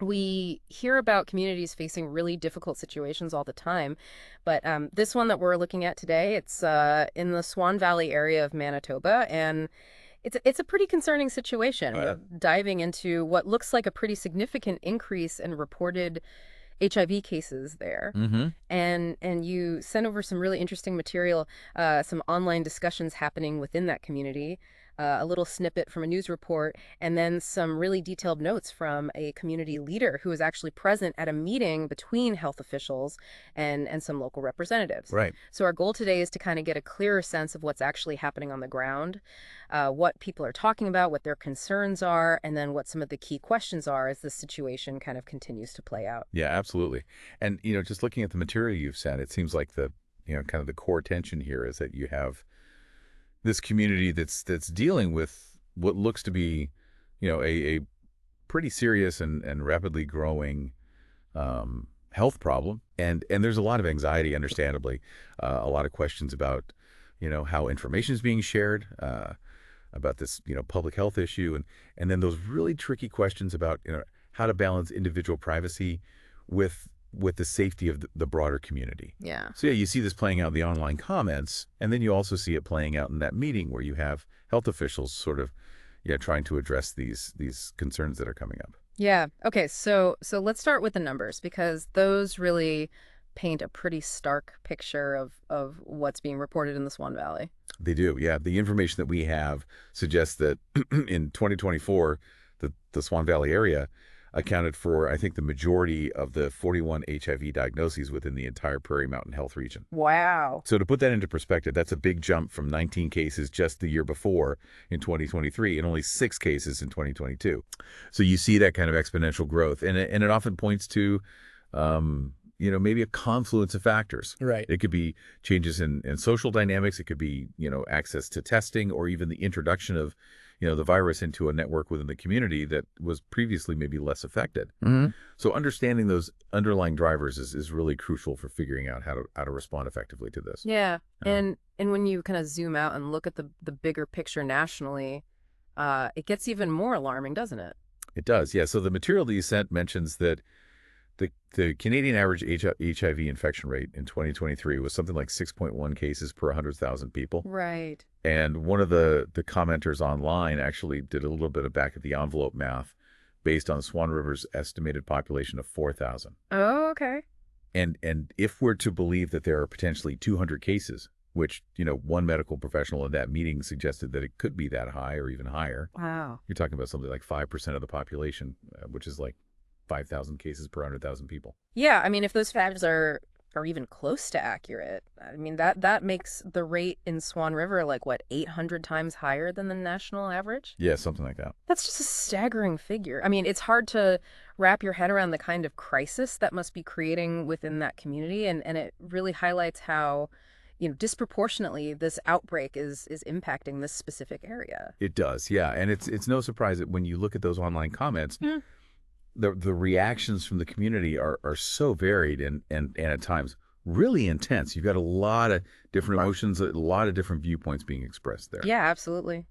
We hear about communities facing really difficult situations all the time, but this one that we're looking at today, it's in the Swan Valley area of Manitoba, and it's a pretty concerning situation. We're diving into what looks like a pretty significant increase in reported HIV cases there. Mm-hmm. And you sent over some really interesting material, some online discussions happening within that community, a little snippet from a news report, and then some really detailed notes from a community leader who was actually present at a meeting between health officials and some local representatives. Right. So our goal today is to kind of get a clearer sense of what's actually happening on the ground, what people are talking about, what their concerns are, and then what some of the key questions are as the situation kind of continues to play out. Yeah, absolutely. And, just looking at the material you've sent, it seems like kind of the core tension here is that you have this community that's dealing with what looks to be, a pretty serious and rapidly growing health problem. And there's a lot of anxiety, understandably, a lot of questions about, how information is being shared, about this, public health issue. And then those really tricky questions about, how to balance individual privacy with the safety of the broader community. Yeah. So yeah, you see this playing out in the online comments, and then you also see it playing out in that meeting where you have health officials sort of, trying to address these concerns that are coming up. Yeah. Okay. So let's start with the numbers because those really paint a pretty stark picture of what's being reported in the Swan Valley. They do, yeah. The information that we have suggests that in 2024, the Swan Valley area accounted for, I think, the majority of the 41 HIV diagnoses within the entire Prairie Mountain Health region. Wow. So to put that into perspective, that's a big jump from 19 cases just the year before in 2023 and only 6 cases in 2022. So you see that kind of exponential growth. And it often points to, maybe a confluence of factors. Right. It could be changes in social dynamics. It could be, access to testing or even the introduction of, the virus into a network within the community that was previously maybe less affected. Mm-hmm. So understanding those underlying drivers is really crucial for figuring out how to respond effectively to this. Yeah. And when you kind of zoom out and look at the bigger picture nationally, it gets even more alarming, doesn't it? It does, yeah. So the material that you sent mentions that the Canadian average HIV infection rate in 2023 was something like 6.1 cases per 100,000 people. Right. And one of the commenters online actually did a little bit of back-of-the-envelope math based on Swan River's estimated population of 4,000. Oh, okay. And if we're to believe that there are potentially 200 cases, which, one medical professional in that meeting suggested that it could be that high or even higher. Wow. You're talking about something like 5% of the population, which is like 5,000 cases per 100,000 people. Yeah, I mean, if those facts are even close to accurate, I mean, that makes the rate in Swan River like, what, 800 times higher than the national average? Yeah, something like that. That's just a staggering figure. I mean, it's hard to wrap your head around the kind of crisis that must be creating within that community, and it really highlights how, disproportionately this outbreak is impacting this specific area. It does, yeah. And it's no surprise that when you look at those online comments, the reactions from the community are so varied and at times really intense. You've got a lot of different emotions, a lot of different viewpoints being expressed there. Yeah, absolutely.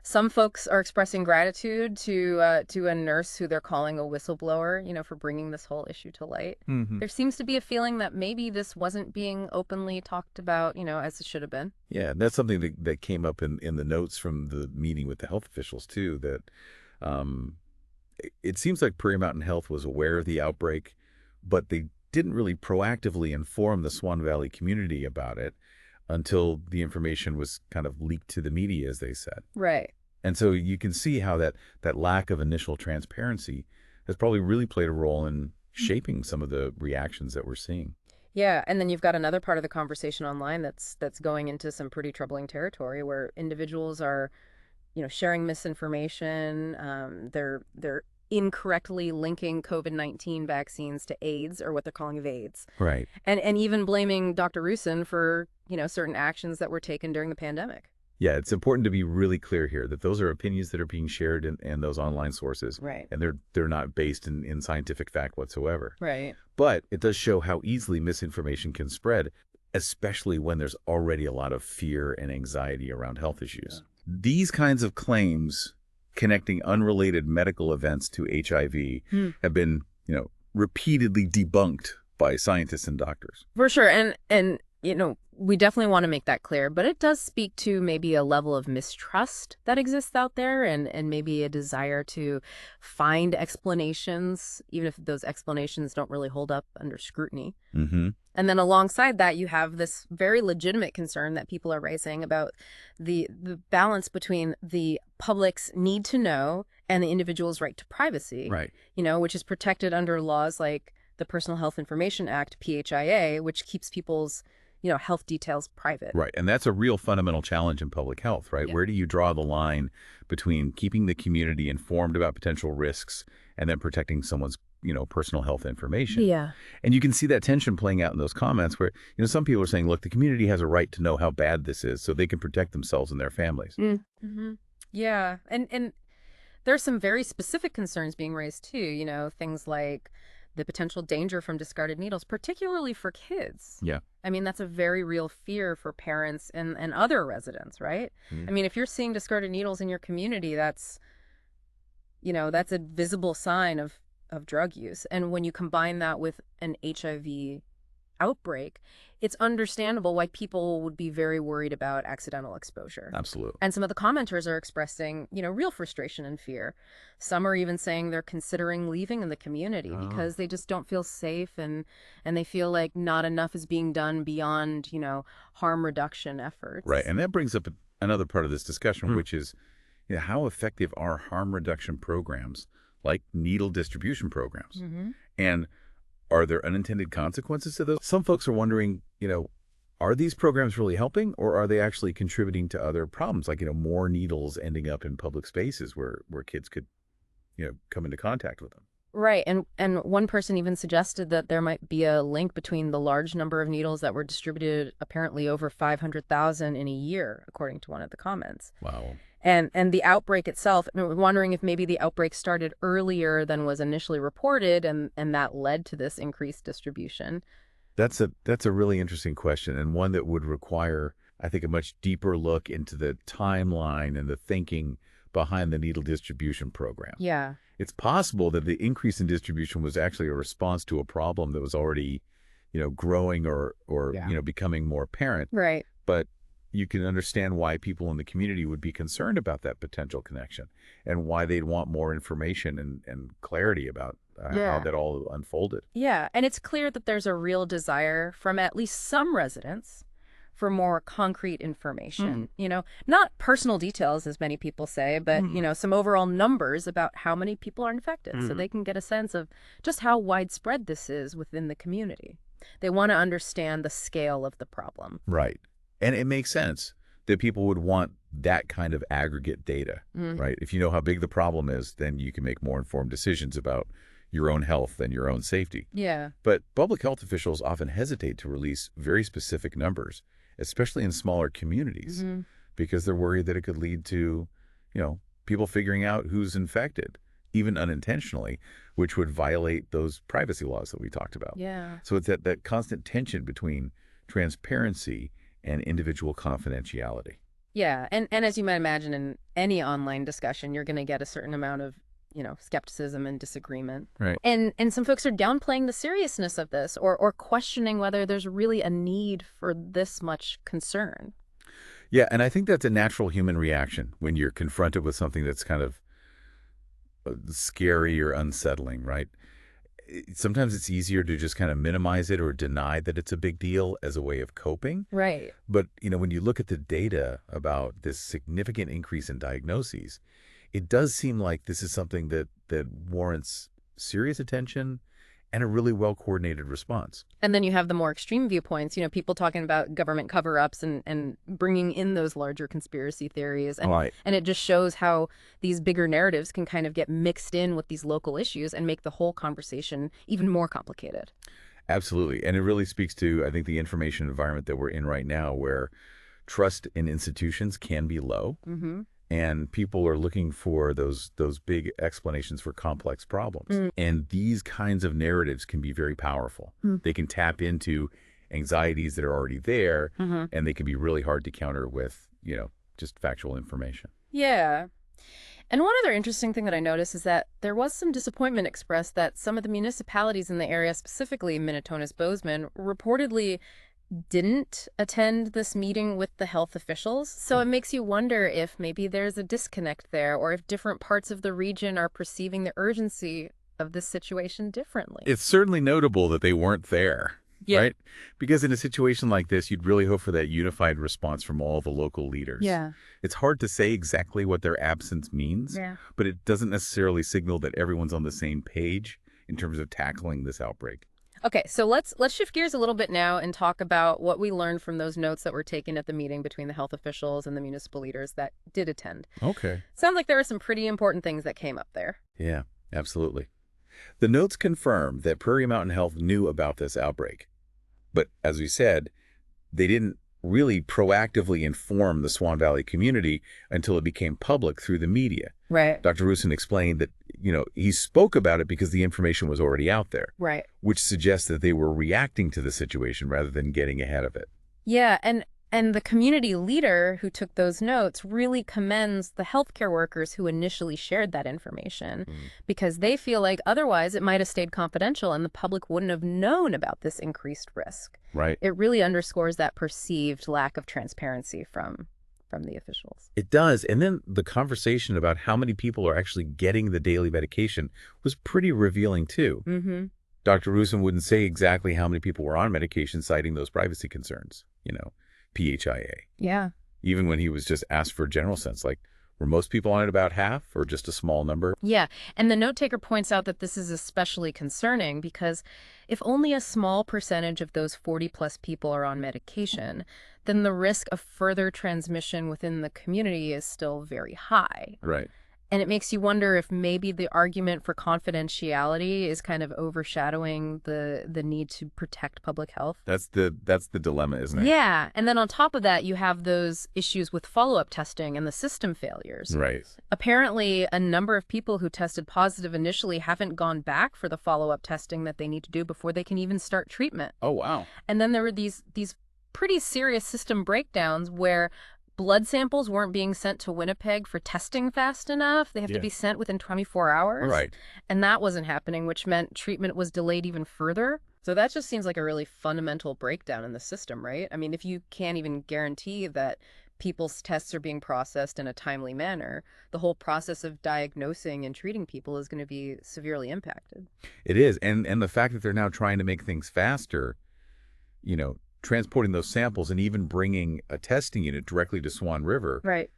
Some folks are expressing gratitude to a nurse who they're calling a whistleblower, for bringing this whole issue to light. Mm-hmm. There seems to be a feeling that maybe this wasn't being openly talked about, as it should have been. Yeah, and that's something that came up in the notes from the meeting with the health officials too, that it seems like Prairie Mountain Health was aware of the outbreak, but they didn't really proactively inform the Swan Valley community about it until the information was kind of leaked to the media, as they said. Right. And so you can see how that lack of initial transparency has probably really played a role in shaping some of the reactions that we're seeing. Yeah, and then you've got another part of the conversation online that's going into some pretty troubling territory where individuals are sharing misinformation. They're incorrectly linking COVID-19 vaccines to AIDS, or what they're calling VAIDS. Right. And even blaming Dr. Roussin for, certain actions that were taken during the pandemic. Yeah, it's important to be really clear here that those are opinions that are being shared in those online sources. Right. And they're not based in scientific fact whatsoever. Right. But it does show how easily misinformation can spread, especially when there's already a lot of fear and anxiety around health issues. Yeah. These kinds of claims connecting unrelated medical events to HIV Hmm. have been, repeatedly debunked by scientists and doctors. For sure. And we definitely want to make that clear, but it does speak to maybe a level of mistrust that exists out there and maybe a desire to find explanations, even if those explanations don't really hold up under scrutiny. Mm-hmm. And then alongside that, you have this very legitimate concern that people are raising about the balance between the public's need to know and the individual's right to privacy, Right. which is protected under laws like the Personal Health Information Act, PHIA, which keeps people's, health details private. Right. And that's a real fundamental challenge in public health, right? Yeah. Where do you draw the line between keeping the community informed about potential risks and then protecting someone's, personal health information? Yeah. And you can see that tension playing out in those comments where, some people are saying, look, the community has a right to know how bad this is so they can protect themselves and their families. Mm-hmm. Yeah. And there's some very specific concerns being raised too, things like the potential danger from discarded needles, particularly for kids. Yeah. I mean, that's a very real fear for parents and other residents, right? I mean, if you're seeing discarded needles in your community, that's a visible sign of drug use. And when you combine that with an HIV outbreak, it's understandable why people would be very worried about accidental exposure. Absolutely. And some of the commenters are expressing, real frustration and fear. Some are even saying they're considering leaving in the community because they just don't feel safe and they feel like not enough is being done beyond, harm reduction efforts. Right. And that brings up another part of this discussion, which is how effective are harm reduction programs like needle distribution programs? Mm-hmm. And are there unintended consequences to those? Some folks are wondering, are these programs really helping or are they actually contributing to other problems like, more needles ending up in public spaces where kids could, come into contact with them? Right. And one person even suggested that there might be a link between the large number of needles that were distributed, apparently over 500,000 in a year, according to one of the comments. Wow. And the outbreak itself, and we're wondering if maybe the outbreak started earlier than was initially reported and that led to this increased distribution. That's a really interesting question and one that would require, I think, a much deeper look into the timeline and the thinking behind the needle distribution program. Yeah. It's possible that the increase in distribution was actually a response to a problem that was already, growing or becoming more apparent. Right. But you can understand why people in the community would be concerned about that potential connection and why they'd want more information and clarity about how that all unfolded. Yeah. And it's clear that there's a real desire from at least some residents for more concrete information, not personal details, as many people say, but, some overall numbers about how many people are infected so they can get a sense of just how widespread this is within the community. They want to understand the scale of the problem. Right. And it makes sense that people would want that kind of aggregate data, right? If you know how big the problem is, then you can make more informed decisions about your own health and your own safety. Yeah. But public health officials often hesitate to release very specific numbers, especially in smaller communities, because they're worried that it could lead to, people figuring out who's infected, even unintentionally, which would violate those privacy laws that we talked about. Yeah. So it's that constant tension between transparency and individual confidentiality. Yeah. And as you might imagine, in any online discussion, you're going to get a certain amount of, skepticism and disagreement. Right. And some folks are downplaying the seriousness of this or questioning whether there's really a need for this much concern. Yeah. And I think that's a natural human reaction when you're confronted with something that's kind of scary or unsettling, right? Sometimes it's easier to just kind of minimize it or deny that it's a big deal as a way of coping. Right. But, when you look at the data about this significant increase in diagnoses, it does seem like this is something that warrants serious attention and a really well-coordinated response. And then you have the more extreme viewpoints, people talking about government cover-ups and bringing in those larger conspiracy theories. And, Right. and it just shows how these bigger narratives can kind of get mixed in with these local issues and make the whole conversation even more complicated. Absolutely. And it really speaks to, I think, the information environment that we're in right now where trust in institutions can be low. Mm-hmm. And people are looking for those big explanations for complex problems. And these kinds of narratives can be very powerful. They can tap into anxieties that are already there, and they can be really hard to counter with, just factual information. Yeah. And one other interesting thing that I noticed is that there was some disappointment expressed that some of the municipalities in the area, specifically Minnetonka's Bozeman, reportedly didn't attend this meeting with the health officials. So Hmm. it makes you wonder if maybe there's a disconnect there or if different parts of the region are perceiving the urgency of this situation differently. It's certainly notable that they weren't there, Yeah. right? Because in a situation like this, you'd really hope for that unified response from all the local leaders. Yeah. It's hard to say exactly what their absence means, Yeah. but it doesn't necessarily signal that everyone's on the same page in terms of tackling this outbreak. Okay, so let's shift gears a little bit now and talk about what we learned from those notes that were taken at the meeting between the health officials and the municipal leaders that did attend. Okay. Sounds like there were some pretty important things that came up there. Yeah, absolutely. The notes confirm that Prairie Mountain Health knew about this outbreak. But as we said, they didn't really proactively inform the Swan Valley community until it became public through the media. Right. Dr. Roussin explained that, he spoke about it because the information was already out there, Right. which suggests that they were reacting to the situation rather than getting ahead of it. Yeah, and the community leader who took those notes really commends the healthcare workers who initially shared that information Mm. because they feel like otherwise it might have stayed confidential and the public wouldn't have known about this increased risk. Right. It really underscores that perceived lack of transparency from the officials. It does. And then the conversation about how many people are actually getting the daily medication was pretty revealing, too. Mm-hmm. Dr. Roussin wouldn't say exactly how many people were on medication, citing those privacy concerns, PHIA. Yeah. Even when he was just asked for a general sense, like, were most people on it about half or just a small number? Yeah, and the note taker points out that this is especially concerning because if only a small percentage of those 40-plus people are on medication, then the risk of further transmission within the community is still very high. Right. And it makes you wonder if maybe the argument for confidentiality is kind of overshadowing the need to protect public health. That's the dilemma, isn't it? Yeah, and then on top of that, you have those issues with follow-up testing and the system failures. Right. Apparently, a number of people who tested positive initially haven't gone back for the follow-up testing that they need to do before they can even start treatment. Oh, wow. And then there were these pretty serious system breakdowns where blood samples weren't being sent to Winnipeg for testing fast enough. They have to be sent within 24 hours. Right. And that wasn't happening, which meant treatment was delayed even further. So that just seems like a really fundamental breakdown in the system, right? I mean, if you can't even guarantee that people's tests are being processed in a timely manner, the whole process of diagnosing and treating people is going to be severely impacted. It is. And the fact that they're now trying to make things faster, transporting those samples and even bringing a testing unit directly to Swan River, Right.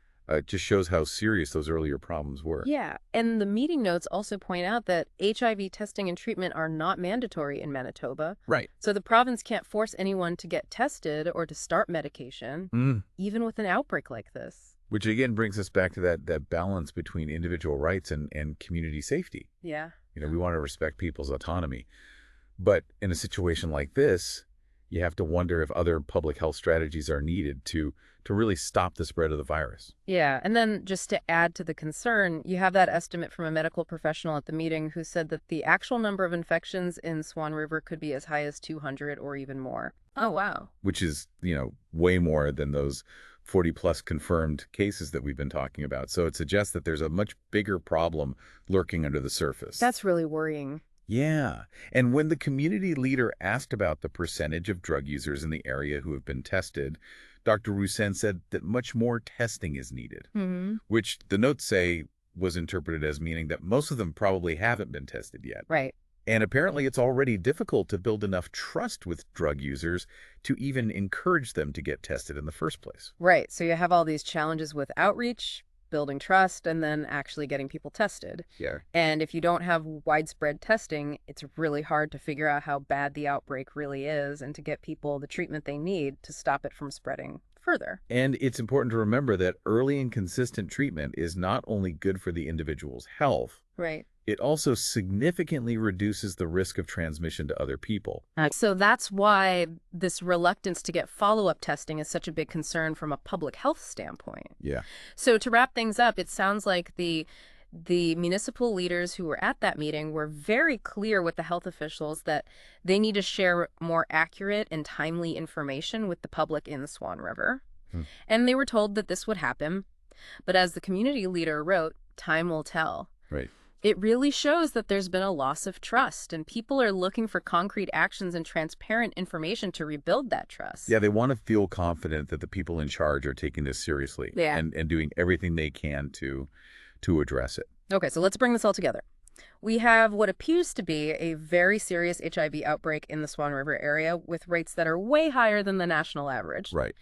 just shows how serious those earlier problems were. Yeah, and the meeting notes also point out that HIV testing and treatment are not mandatory in Manitoba. Right. So the province can't force anyone to get tested or to start medication, even with an outbreak like this. Which again brings us back to that balance between individual rights and community safety. Yeah. We want to respect people's autonomy. But in a situation like this, you have to wonder if other public health strategies are needed to really stop the spread of the virus. Yeah, and then just to add to the concern, you have that estimate from a medical professional at the meeting who said that the actual number of infections in Swan River could be as high as 200 or even more. Oh, wow. Which is, way more than those 40-plus confirmed cases that we've been talking about. So it suggests that there's a much bigger problem lurking under the surface. That's really worrying. Yeah. And when the community leader asked about the percentage of drug users in the area who have been tested, Dr. Roussin said that much more testing is needed, which the notes say was interpreted as meaning that most of them probably haven't been tested yet. Right. And apparently it's already difficult to build enough trust with drug users to even encourage them to get tested in the first place. Right. So you have all these challenges with outreach, building trust, and then actually getting people tested. Yeah. And if you don't have widespread testing, it's really hard to figure out how bad the outbreak really is and to get people the treatment they need to stop it from spreading further. And it's important to remember that early and consistent treatment is not only good for the individual's health, Right. it also significantly reduces the risk of transmission to other people. So that's why this reluctance to get follow-up testing is such a big concern from a public health standpoint. Yeah. So to wrap things up, it sounds like the municipal leaders who were at that meeting were very clear with the health officials that they need to share more accurate and timely information with the public in the Swan River. And they were told that this would happen. But as the community leader wrote, time will tell. Right. It really shows that there's been a loss of trust, and people are looking for concrete actions and transparent information to rebuild that trust. Yeah, they want to feel confident that the people in charge are taking this seriously Yeah. and doing everything they can to address it. Okay, so let's bring this all together. We have what appears to be a very serious HIV outbreak in the Swan River area with rates that are way higher than the national average. Right.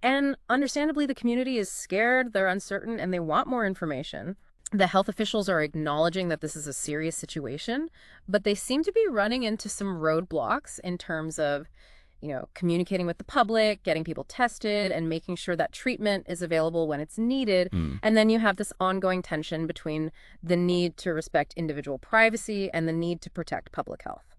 And understandably, the community is scared, they're uncertain, and they want more information. The health officials are acknowledging that this is a serious situation, but they seem to be running into some roadblocks in terms of, communicating with the public, getting people tested, and making sure that treatment is available when it's needed. Mm. And then you have this ongoing tension between the need to respect individual privacy and the need to protect public health.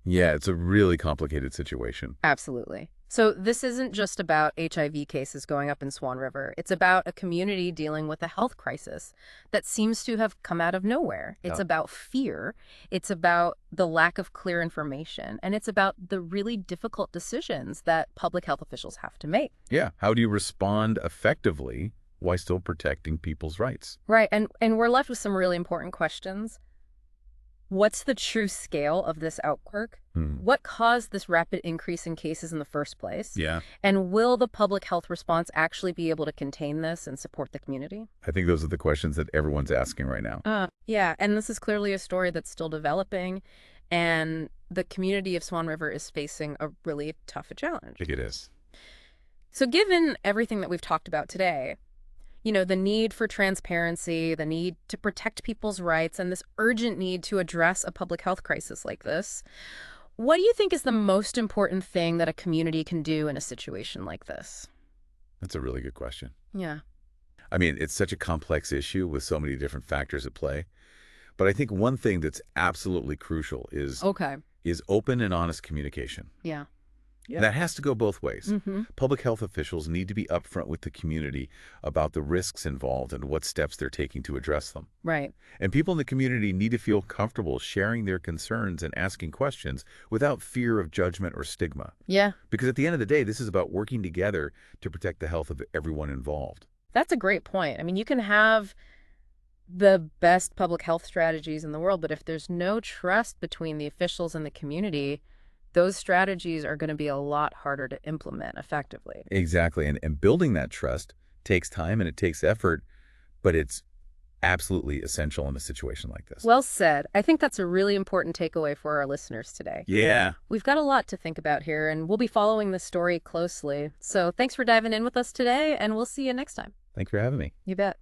Yeah, it's a really complicated situation. Absolutely. So this isn't just about HIV cases going up in Swan River. It's about a community dealing with a health crisis that seems to have come out of nowhere. It's Yeah. about fear. It's about the lack of clear information. And it's about the really difficult decisions that public health officials have to make. Yeah. How do you respond effectively while still protecting people's rights? Right. And we're left with some really important questions. What's the true scale of this outbreak? What caused this rapid increase in cases in the first place? Yeah. And will the public health response actually be able to contain this and support the community? I think those are the questions that everyone's asking right now. Yeah, and this is clearly a story that's still developing, and the community of Swan River is facing a really tough challenge. I think it is. So given everything that we've talked about today, the need for transparency, the need to protect people's rights, and this urgent need to address a public health crisis like this, what do you think is the most important thing that a community can do in a situation like this? That's a really good question. Yeah. I mean, it's such a complex issue with so many different factors at play. But I think one thing that's absolutely crucial is Okay. open and honest communication. Yeah. And that has to go both ways. Mm-hmm. Public health officials need to be upfront with the community about the risks involved and what steps they're taking to address them. Right. And people in the community need to feel comfortable sharing their concerns and asking questions without fear of judgment or stigma. Yeah. Because at the end of the day, this is about working together to protect the health of everyone involved. That's a great point. I mean, you can have the best public health strategies in the world, but if there's no trust between the officials and the community, those strategies are going to be a lot harder to implement effectively. Exactly. And building that trust takes time and it takes effort, but it's absolutely essential in a situation like this. Well said. I think that's a really important takeaway for our listeners today. Yeah. We've got a lot to think about here, and we'll be following this story closely. So thanks for diving in with us today, and we'll see you next time. Thanks for having me. You bet.